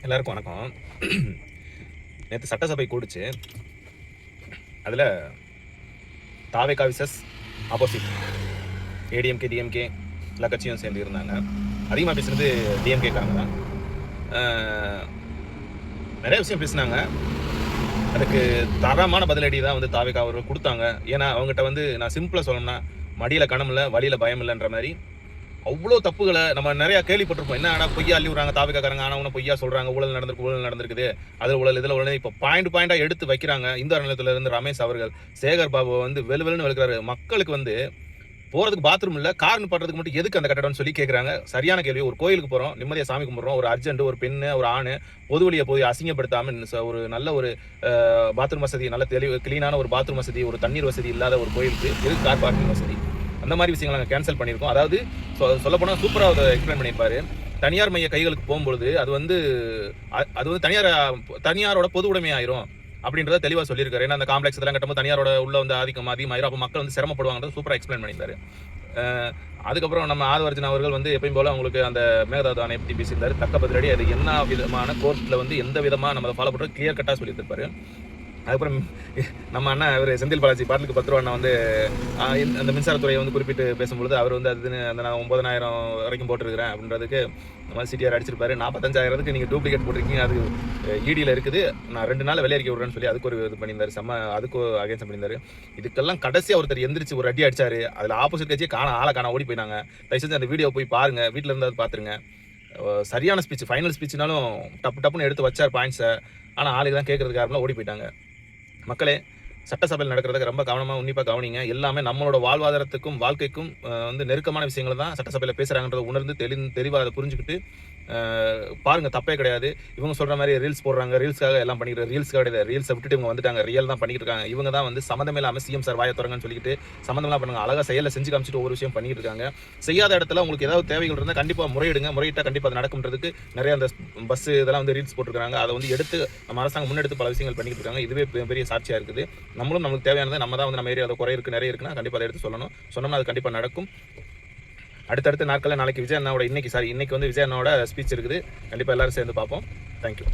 எல்லாருக்கும் வணக்கம். நேற்று சட்டசபை கூடுச்சு. அதில் தாவேகா விசஸ் ஆப்போசிட் ஏடிஎம்கே டிஎம்கே எல்லா கட்சியும் சேர்ந்து இருந்தாங்க. அதிகமாக பேசுனது டிஎம்கே காரங்க தான். நிறைய விஷயம் பேசினாங்க. அதுக்கு தரமான பதிலடி தான் வந்து தாவேகா அவர்கள் கொடுத்தாங்க. ஏன்னா அவங்ககிட்ட நான் சிம்பிளாக சொல்லணும்னா, மடியில் கணம் இல்லை, வழியில் பயம் இல்லைன்ற மாதிரி அவ்வளோ தப்புகளை நம்ம நிறையா கேள்விப்பட்டிருப்போம். என்ன ஆனால் பொய்யா அள்ளி விடுறாங்க தாவேகாக்காரங்க, ஆனால் ஒன்று பொய்யா சொல்கிறாங்க, ஊழல் நடந்திருக்குது, அதில் ஊழல் இதில் ஊழல். இப்போ பாயிண்டாக எடுத்து வைக்கிறாங்க. இந்து அறநிலையத்திலிருந்து ரமேஷ் அவர்கள் சேகர் பாபுவை வெளுன்னு வெளுக்கிறாரு. மக்களுக்கு போகிறதுக்கு பாத்ரூம் இல்லை, கார்னு படுறதுக்கு மட்டும் எதுக்கு அந்த கட்டடம்னு சொல்லி கேட்குறாங்க. சரியான கேள்வி. ஒரு கோயிலுக்கு போகிறோம், நிம்மதியாக சாமி கும்பிட்றோம், ஒரு அர்ஜென்ட், ஒரு பெண்ணு, ஒரு ஆண் பொது வழியை போய் அசிங்கப்படுத்தாமல் ஒரு நல்ல ஒரு பாத்ரூம் வசதி, நல்ல கிளீனான ஒரு பாத்ரூம் வசதி, ஒரு தண்ணீர் வசதி இல்லாத ஒரு கோயிலுக்கு எதுக்கு கார் பார்க்கிங் வசதி? அந்த மாதிரி விஷயங்களை நாங்கள் கேன்சல் பண்ணியிருக்கோம். அதாவது சொல்லப்போனால் சூப்பராக அதை எக்ஸ்பிளைன் பண்ணியிருப்பாரு. தனியார் மைய கைகளுக்கு போகும்பொழுது அது தனியாரோட பொது உடைமை ஆயிரும் அப்படின்றத தெளிவாக சொல்லியிருக்காரு. ஏன்னா அந்த காம்ப்ளெக்ஸ் இதெல்லாம் கட்டும்போது தனியாரோட உள்ள அதிகமாயிரும். அப்போ மக்கள் சிரமப்படுவாங்க. சூப்பராக எக்ஸ்பிளைன் பண்ணியிருந்தாரு. அதுக்கப்புறம் நம்ம ஆதவர்ஜன் அவர்கள் எப்பயும் போல அவங்களுக்கு அந்த மேகதாது ஆணையை பற்றி பேசியிருந்தாரு. தக்க பதிலடி அது என்ன விதமான கோர்ட்டில் எந்த விதமாக நம்ம அதை ஃபாலோ பண்ணுறது கிளியர் கட்டாக சொல்லியிருப்பாரு. அதுக்கப்புறம் நம்ம அண்ணா அவர் செந்தில் பாலாஜி பாட்டிலுக்கு 10 ரூபா அண்ணா அந்த மின்சாரத்துறையை குறிப்பிட்டு பேசும்பொழுது அவர் அது நான் 9,000 வரைக்கும் போட்டிருக்கிறேன் அப்படின்றதுக்கு இந்த மாதிரி சிடிஆர் அடிச்சிருப்பாரு. 45,000க்கு நீங்கள் டூப்ளிகேட் போட்டிருக்கீங்க, அது இடியில் இருக்குது, நான் 2 நாள் வெளியேறிக்க விடுறேன்னு சொல்லி அதுக்கு ஒரு இது பண்ணியிருந்தாரு. அதுக்கு அகேன்ஸ்ட் பண்ணியிருந்தாரு. இதுக்கெல்லாம் கடைசியாக ஒருத்தர் எந்திரிச்சு ஒரு அடி அடிச்சாரு. அதில் ஆப்போசிட் கட்சியை ஆளை காண ஓடி போயினாங்க. தயவுசெஞ்சு அந்த வீடியோ போய் பாருங்க, வீட்டில் இருந்தால் பார்த்துருங்க. சரியான ஸ்பீச், ஃபைனல் ஸ்பீச்னாலும் டப்புன்னு எடுத்து வச்சார் பாயிண்ட்ஸை. ஆனால் ஆளுக்கு தான் கேட்கறதுக்கு யாரெல்லாம் ஓடி போயிட்டாங்க. மக்களே, சட்டசபையில் நடக்கிறதுக்கு ரொம்ப கவனமாக உன்னிப்பாக கவனிங்க. எல்லாமே நம்மளோட வாழ்வாதாரத்துக்கும் வாழ்க்கைக்கும் நெருக்கமான விஷயங்கள் தான் சட்டசபையில் பேசுகிறாங்கன்றதை உணர்ந்து தெளிவாக அதை புரிஞ்சுக்கிட்டு பாருங்கள். தப்பே கிடையாது. இவங்க சொல்கிற மாதிரி ரீல்ஸ் போடுறாங்க, ரீல்ஸ்க்காக எல்லாம் பண்ணிக்கிட்டு, ரீல்ஸ்க்காக கிடையாது, ரீல்ஸை விட்டுட்டு இவங்க வந்துட்டாங்க, ரியல் தான் பண்ணிக்கிட்டு இருக்காங்க. இவங்க தான் சம்மந்தமே இல்லாமல் சிஎம் சார் வாயை திறங்கன்னு சொல்லிட்டு சம்மந்தம்லாம் பண்ணுங்க. அழகாக செயலை செஞ்சு காமிச்சிட்டு ஒவ்வொரு விஷயம் பண்ணிக்கிட்டு இருக்காங்க. செய்யாத இடத்துல உங்களுக்கு ஏதாவது தேவைகள் இருந்தால் கண்டிப்பாக முறையிட்டால் கண்டிப்பாக அது நடக்கும்ன்றதுக்கு நிறைய அந்த பஸ் இதெல்லாம் ரீல்ஸ் போட்டுருக்காங்க. அதை எடுத்து நம்ம அரசாங்கம் முன்னெடுத்து பல விஷயங்கள் பண்ணிக்கிட்டு இருக்காங்க. இதுவே பெரிய சாட்சியாக இருக்குது. நம்மளும் நமக்கு தேவையானது நம்ம தான் நம்ம ஏரியாவில் குறை இருக்குது, நிறைய இருக்குன்னா கண்டிப்பாக அதை எடுத்து சொன்னோம்னா அது கண்டிப்பாக நடக்கும். அடுத்தடுத்த நாட்களில் நாளைக்கு விஜய் அண்ணாவோட இன்னைக்கு விஜய் அண்ணாவோட ஸ்பீச் இருக்குது. கண்டிப்பாக எல்லாரும் சேர்ந்து பார்ப்போம். தேங்க்யூ.